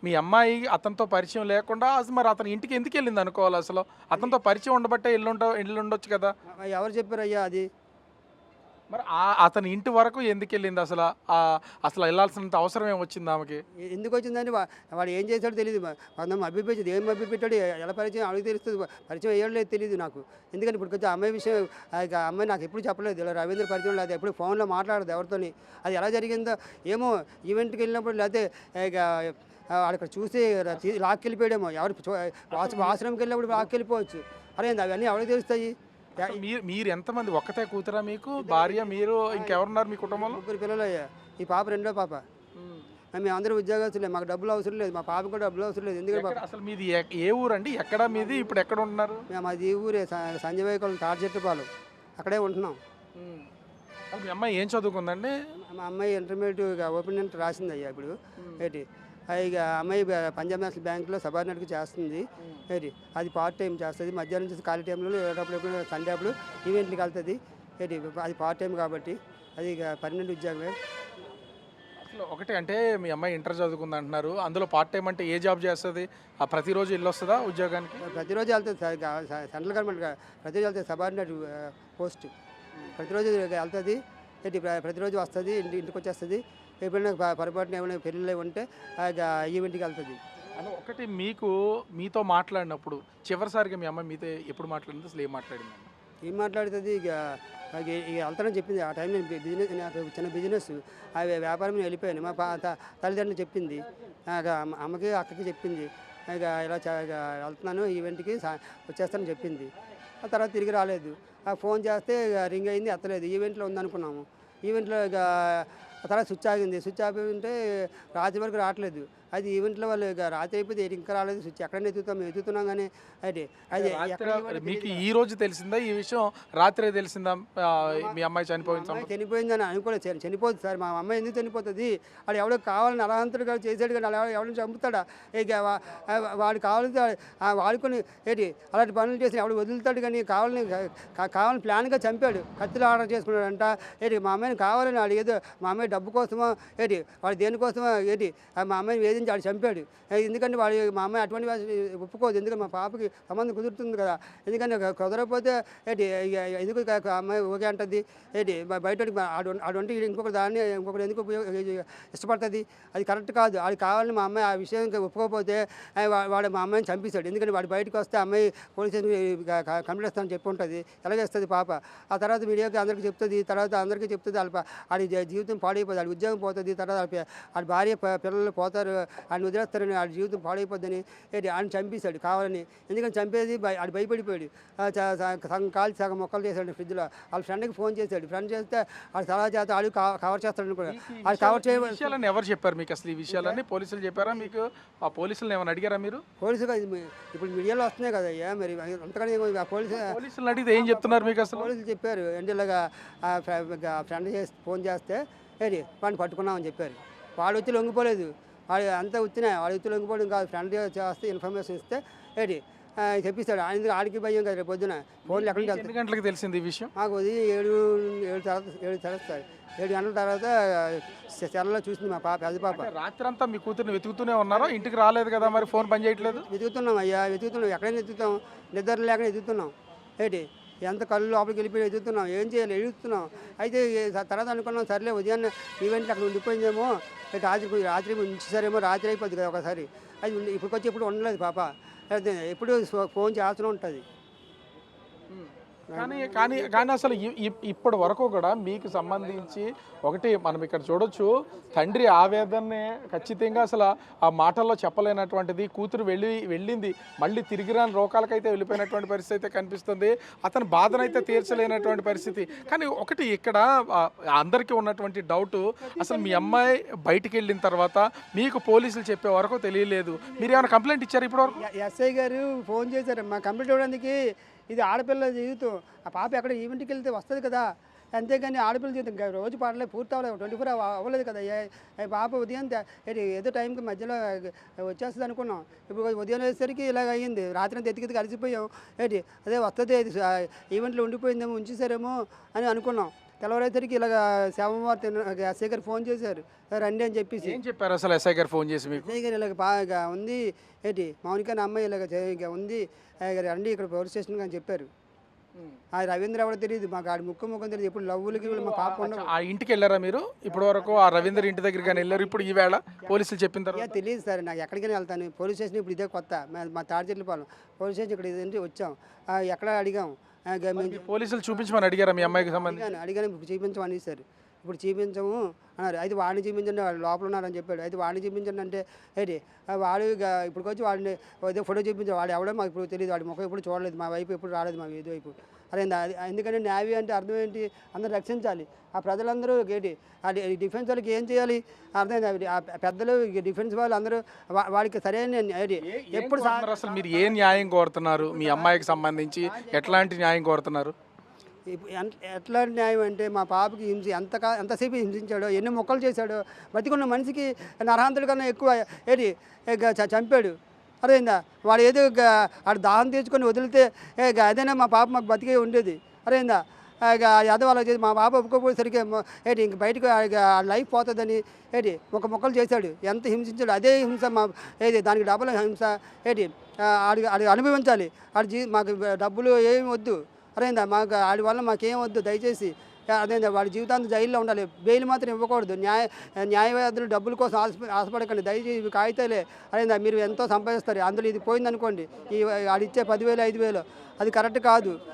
మీ అమ్మాయి అతనితో పరిచయం లేకుండా అసలు మరి అతని ఇంటికి ఎందుకు వెళ్ళింది అనుకోవాలి అసలు? అతనితో పరిచయం ఉండబట్టే ఎల్లుండొచ్చు కదా! ఎవరు చెప్పారయ్యా అది? మరి అతని ఇంటి వరకు ఎందుకెళ్ళింది అసల? అసలు ఎళ్ళాల్సినంత అవసరం ఏమొచ్చింది ఆమెకి? ఎందుకొచ్చిందని వాడు ఏం చేశాడో తెలీదు. కొంతమంది మభ్యపెట్టింది. ఏం మభ్యపెట్టాడు? ఎలా పరిచయం ఆడికి తెలుస్తది. పరిచయం అయ్యాడో లేదో తెలీదు నాకు. ఎందుకంటే ఇప్పటికొచ్చి ఆ అమ్మాయి విషయం ఇక ఆ అమ్మాయి నాకు ఎప్పుడు చెప్పలేదు. ఇలా రవీంద్ర పరిచయం లేదు. ఎప్పుడు ఫోన్‌లో మాట్లాడదు ఎవరితోని. అది ఎలా జరిగిందో ఏమో ఈవెంట్‌కి వెళ్ళినప్పుడు లేతే ఇక ఆడక్కడ చూసి లాక్కెళ్ళిపోయాడేమో. ఎవరు ఆశ్రమంకి వెళ్ళినప్పుడు లాక్కెళ్ళిపోవచ్చు. అరే అవన్నీ ఎవరికి తెలుస్తాయి? అసలు మీరు ఎంతమంది? ఒక్కతే కూతురా మీకు? భార్య, మీరు, ఇంకెవరున్నారు మీ కుటుంబంలో? ముగ్గురు పిల్లలయ్యా. ఈ పాప రెండో పాప. హ్మ్. మేమందరం ఉద్యోగస్తులే. మాకు డబ్బులు అవసరం లేదు. మా పాపకి కూడా డబ్బులు అవసరం లేదు. ఎందుకంటే అసలు మీది ఏ ఊరండి? ఎక్కడ మీది? ఇప్పుడు ఎక్కడ ఉంటున్నారు? మేము అది ఈ ఊరే సంజయ్ తాడిచెట్టుపాలెం. అక్కడే ఉంటున్నాం. హ్మ్. అసలు మీ అమ్మాయి ఏం చదువుకుందండి? మా అమ్మాయి ఇంటర్మీడియట్ ఓపెన్ ఇంటర్ రాసిందయ్యా ఇప్పుడు. హ్మ్. ఏంటి ఇక అమ్మాయి పంజాబ్ నేషనల్ బ్యాంక్లో సబార్డినేట్గా చేస్తుంది. హ్మ్. ఏంటి అది పార్ట్ టైం చేస్తుంది. మధ్యాహ్నం నుంచి ఖాళీ టైంలో ఎప్పుడు సండే అప్పుడు ఈవెంట్కి వెళ్తుంది. ఏంటి అది పార్ట్ టైం కాబట్టి అది ఇక పర్మనెంట్ ఉద్యోగమే. అసలు ఒకటి అంటే మీ అమ్మాయి ఇంటర్ చదువుకుంది అంటున్నారు. అందులో పార్ట్ టైం అంటే ఏ జాబ్ చేస్తది? ప్రతిరోజు ఎళ్ళొస్తదా ఉద్యోగానికి? ప్రతిరోజు వెళ్తుంది సార్. సెంట్రల్ గవర్నమెంట్ ప్రతిరోజు వెళ్తుంది. సబార్డినేట్ పోస్ట్ ప్రతిరోజు వెళ్తుంది. ఏంటి ప్రతిరోజు వస్తుంది. ఇంటికి వచ్చేస్తుంది. ఎప్పుడైనా పొరపాటున ఏమైనా పెళ్ళిళ్ళు ఉంటే ఈవెంట్కి వెళ్తుంది. అలా ఒకటి మీతో మాట్లాడినప్పుడు చివరిసారిగా మీ అమ్మాయి మీతో ఎప్పుడు మాట్లాడింది? అసలు ఏం మాట్లాడిందమ్మ? ఏం మాట్లాడుతుంది ఇక వెళ్తానని చెప్పింది. ఆ టైంలో బిజినెస్ నాకు చిన్న బిజినెస్ వ్యాపారం మీద వెళ్ళిపోయాను. మా తల్లిదండ్రులు చెప్పింది. అమ్మకి అక్కకి చెప్పింది. ఇక ఇలా ఇక వెళ్తున్నాను ఈవెంట్కి వచ్చేస్తానని చెప్పింది. ఆ తర్వాత తిరిగి రాలేదు. ఫోన్ చేస్తే రింగ్ అయింది, ఎత్తలేదు. ఈవెంట్లో ఉందనుకున్నాము. ఈవెంట్లో ఇక తర్వాత స్విచ్ ఆగింది. స్విచ్ ఆపి ఉంటే రాత్రి వరకు రావట్లేదు. అది ఈవెంట్లో వాళ్ళు ఇక రాత్రి అయిపోతే ఇంకా రాలేదు. స్విచ్ ఎక్కడైనా మేము ఎత్తుతున్నాం కానీ అది అది మీకు ఈ రోజు తెలిసిందా ఈ విషయం? రాత్రే తెలిసిందా మీ అమ్మాయి చనిపోయింది? చనిపోయిందని అనుకోలేదు. చనిపోతుంది సార్. మా అమ్మాయి ఎందుకు చనిపోతుంది? వాడు ఎవడో కావాలని అలహంతుడుగా చేసాడు కానీ అలా ఎవరిని చంపుతాడా? ఇక వాడు కావాలంటే వాడుకొని ఏంటి అలాంటి పనులు చేసి ఎవడు వదులుతాడు కానీ కావాలని ప్లాన్గా చంపాడు. కత్తిలో ఆర్డర్ చేసుకున్నాడంట. ఏంటి మా అమ్మాయిని కావాలని వాడు ఏదో మా అమ్మాయి డబ్బు కోసమో ఏంటి వాడు దేనికోసమో ఏంటి మా అమ్మాయిని వేధించి వాడు చంపాడు. ఎందుకంటే వాడు మా అమ్మాయి అటువంటి ఒప్పుకోదు. ఎందుకంటే మా పాపకి సంబంధం కుదురుతుంది కదా. ఎందుకంటే కుదరకపోతే ఏంటి ఎందుకు అమ్మాయి ఓకే అంటుంది? ఏంటి బయట ఆడుంటే ఇంకొకటి ఎందుకు ఇష్టపడుతుంది? అది కరెక్ట్ కాదు. అది కావాలని మా అమ్మాయి ఆ విషయం ఒప్పుకోకపోతే వాడు మా అమ్మాయిని చంపేశాడు. ఎందుకంటే వాడు బయటకు వస్తే అమ్మాయి పోలీస్ స్టేషన్ కంప్లైంట్ ఇస్తానని చెప్పి ఉంటుంది. ఎలాగేస్తుంది పాప. ఆ తర్వాత మీడియాకి అందరికీ చెప్తుంది. తర్వాత అందరికీ చెప్తుంది. ఆడి జీవితం పాడైపోతుంది. ఆడి ఉద్యోగం పోతుంది. తర్వాత ఆడి భార్య పిల్లలు పోతారు. ఆయన వదిలేస్తారని ఆడి జీవితం పాడైపోద్దని ఏంటి ఆయన చంపేశాడు కావాలని. ఎందుకంటే చంపేది ఆడు భయపడిపోయాడు. సగం కాలు సగం మొక్కలు చేశాడు ఫ్రిడ్జ్లో. వాళ్ళ ఫ్రెండ్కి ఫోన్ చేశాడు. ఫ్రెండ్ చేస్తే ఆడు సలహా చేత ఆడు కవర్ చేస్తాడు అనుకో. ఆడు కవర్ చేయాలని ఎవరు చెప్పారు మీకు అసలు ఈ విషయాలన్నీ? పోలీసులు చెప్పారా మీకు? ఆ పోలీసులను ఏమైనా అడిగారా మీరు? పోలీసులు ఇప్పుడు మీడియాలో వస్తున్నాయి కదా అయ్యా. మరి అంతకని పోలీసులు అడిగితే ఏం చెప్తున్నారు మీకు అసలు? పోలీసులు చెప్పారు ఏంటి ఇలాగా ఫ్రెండ్ ఫోన్ చేస్తే ఏంటి వాడిని పట్టుకున్నామని చెప్పారు. వాడు వచ్చి లొంగిపోలేదు. వాడు అంతా వచ్చినా వాడు వచ్చి లొంగిపోవడం కాదు. ఫ్రెండ్ చేస్తే ఇన్ఫర్మేషన్ ఇస్తే ఏంటి చెప్పిస్తాడు. ఆయన ఆడికి భయం కదా. రేపు పొద్దున ఫోన్లు ఎక్కడికి వెళ్తాయి. ఎన్ని గంటలకు తెలిసింది ఈ విషయం? మాకు ఉదయం 7 తర్వాత 7 గంటల తర్వాత సెల్లో చూసింది మా పాప, పెద్ద పాప. రాత్రంతా మీ కూతుర్ని వెతుకుతూనే ఉన్నారా? ఇంటికి రాలేదు కదా, మరి ఫోన్ పని చేయట్లేదు? వెతుకుతున్నాం అయ్యా, వెతుకుతున్నాం. ఎక్కడైనా వెతుకుతాం. నిద్ర లేకుండా వెతుకుతున్నాం. ఏంటి ఎంత కళ్ళు లోపలికి వెళ్ళిపోయి ఎదుగుతున్నాం. ఏం చేయాలి ఎదుగుతున్నాం. అయితే తర్వాత అనుకున్నాం సర్లే ఉదయాన్నే ఈవెంట్ అక్కడ ఉండిపోయిందేమో, రాత్రి ఉంచేసారేమో. రాత్రి అయిపోద్ది కదా ఒకసారి. అది ఇప్పటికొచ్చి ఎప్పుడు ఉండలేదు పాప. ఎప్పుడు ఫోన్ చేస్తూనే ఉంటుంది. కానీ అసలు ఇప్పటి వరకు కూడా మీకు సంబంధించి ఒకటి మనం ఇక్కడ చూడొచ్చు, తండ్రి ఆవేదననే ఖచ్చితంగా అసలు ఆ మాటల్లో చెప్పలేనటువంటిది. కూతురు వెళ్ళింది మళ్ళీ తిరిగి రాని రోకాలకైతే వెళ్ళిపోయినటువంటి పరిస్థితి అయితే కనిపిస్తుంది. అతని బాధనైతే తీర్చలేనటువంటి పరిస్థితి. కానీ ఒకటి ఇక్కడ అందరికీ ఉన్నటువంటి డౌటు, అసలు మీ అమ్మాయి బయటికి వెళ్ళిన తర్వాత మీకు పోలీసులు చెప్పే వరకు తెలియలేదు. మీరు ఏమైనా కంప్లైంట్ ఇచ్చారు ఇప్పటి వరకు? ఎస్ఐ గారు ఫోన్ చేశారు మా కంప్లైంట్ ఇవ్వడానికి. ఇది ఆడపిల్ల జీవితం. ఆ పాప ఎక్కడ ఈవెంట్కి వెళ్తే వస్తుంది కదా. అంతేగాని ఆడపిల్ల జీవితం రోజు పాడలేదు, పూర్తి అవ్వలేదు, 24 అవ్వలేదు కదా. పాప ఉదయం ఏదో టైంకి మధ్యలో వచ్చేస్తుంది అనుకున్నాం. ఇప్పుడు ఉదయం వేసేసరికి ఇలాగ అయ్యింది. రాత్రి అంతా ఎతికి కలిసిపోయాం. అదే వస్తుంది ఈవెంట్లో ఉండిపోయిందేమో, ఉంచేసారేమో అని అనుకున్నాం. తెల్లవారేసరికి ఇలాగ శవవార్త ఎస్ఐ గారు ఫోన్ చేశారు, రండి అని చెప్పేసి. ఏం చెప్పారు అసలు ఎస్ఐ గారు ఫోన్ చేసి మీకు? ఎస్ఐ గారు ఇలాగ బాగా ఉంది ఏంటి మౌనిక అనే అమ్మాయి ఇలాగ ఇక ఉంది రండి ఇక్కడ పోలీస్ స్టేషన్కి అని చెప్పారు. ఆ రవీంద్ర ఎవడో తెలియదు మాకు, ఆడి ముఖం తెలియదు. ఇప్పుడు లవ్వులకి మా పాప ఉండవు. ఆ ఇంటికి వెళ్ళారా మీరు ఇప్పటి వరకు? ఆ రవీందర్ ఇంటి దగ్గరికి కానీ వెళ్ళారు? ఇప్పుడు ఈవేళ పోలీసులు చెప్పిన తర్వాత తెలియదు సార్ నాకు, ఎక్కడికైనా వెళ్తాను. పోలీస్ స్టేషన్ ఇప్పుడు ఇదే కొత్త, మా తాడిచెట్లపాలెం పోలీస్ స్టేషన్ ఇక్కడ ఇదేంటి వచ్చాం, ఎక్కడ అడిగాం. పోలీసులు చూపించమని అడిగారా మీ అమ్మాయికి సంబంధించి? అడిగాను ఇప్పుడు చూపించమని సార్. ఇప్పుడు చూపించము అన్నారు. అయితే వాడిని చూపించండి, వాడు లోపల ఉన్నారని చెప్పాడు. అయితే వాడిని చూపించండి అంటే ఏంటి వాడు ఇప్పటికి వచ్చి వాడిని ఏదో ఫోటో చూపించాడు. వాడు ఎవడో మాకు ఇప్పుడు తెలియదు, వాడి ముఖం ఎప్పుడు చూడలేదు, మా వైపు ఎప్పుడు రాలేదు, మా వీధి వైపు. అదే ఎందుకంటే నేవీ అంటే అర్థం ఏంటి, అందరూ రక్షించాలి. ఆ ప్రజలందరూ ఏంటి డిఫెన్స్ వాళ్ళకి ఏం చేయాలి అర్థమైంది. ఆ పెద్దలు డిఫెన్స్ వాళ్ళు అందరూ వాడికి సరైన ఎప్పుడు అసలు మీరు ఏ న్యాయం కోరుతున్నారు? మీ అమ్మాయికి సంబంధించి ఎట్లాంటి న్యాయం కోరుతున్నారు? ఎట్లాంటి న్యాయం అంటే మా పాపకి ఎంతసేపు హింసించాడో, ఎన్ని మొక్కలు చేశాడో, బతికున్న మనిషికి నరహంతుడి కన్నా ఎక్కువ చంపాడు. అదేందా వాడు ఏదో వాడు దాహం తీర్చుకొని వదిలితే అదేనా మా పాప మాకు బతికే ఉండేది. అదేందా అదే వాళ్ళకి చేసి మా పాప ఒప్పుకోపోయేసరికి ఇంక బయటకు లైఫ్ పోతుందని మొక్కలు చేశాడు. ఎంత హింసించాడు అదే హింస మా దానికి డబ్బుల హింస ఆడికి అనుభవించాలి. మాకు డబ్బులు ఏమి వద్దు. అదేందా మాకు వాడి వల్ల మాకేం వద్దు దయచేసి. అదేందా వాడి జీవితాంతం జైల్లో ఉండాలి, బెయిల్ మాత్రం ఇవ్వకూడదు. న్యాయవాదులు డబ్బుల కోసం ఆశపడకండి దయచేసి. ఇవి కాగితాలే అదేందా మీరు ఎంతో సంపాదిస్తారు, అందులో ఇది పోయిందనుకోండి, ఆడిచ్చే 10,000 5,000 అది కరెక్ట్ కాదు.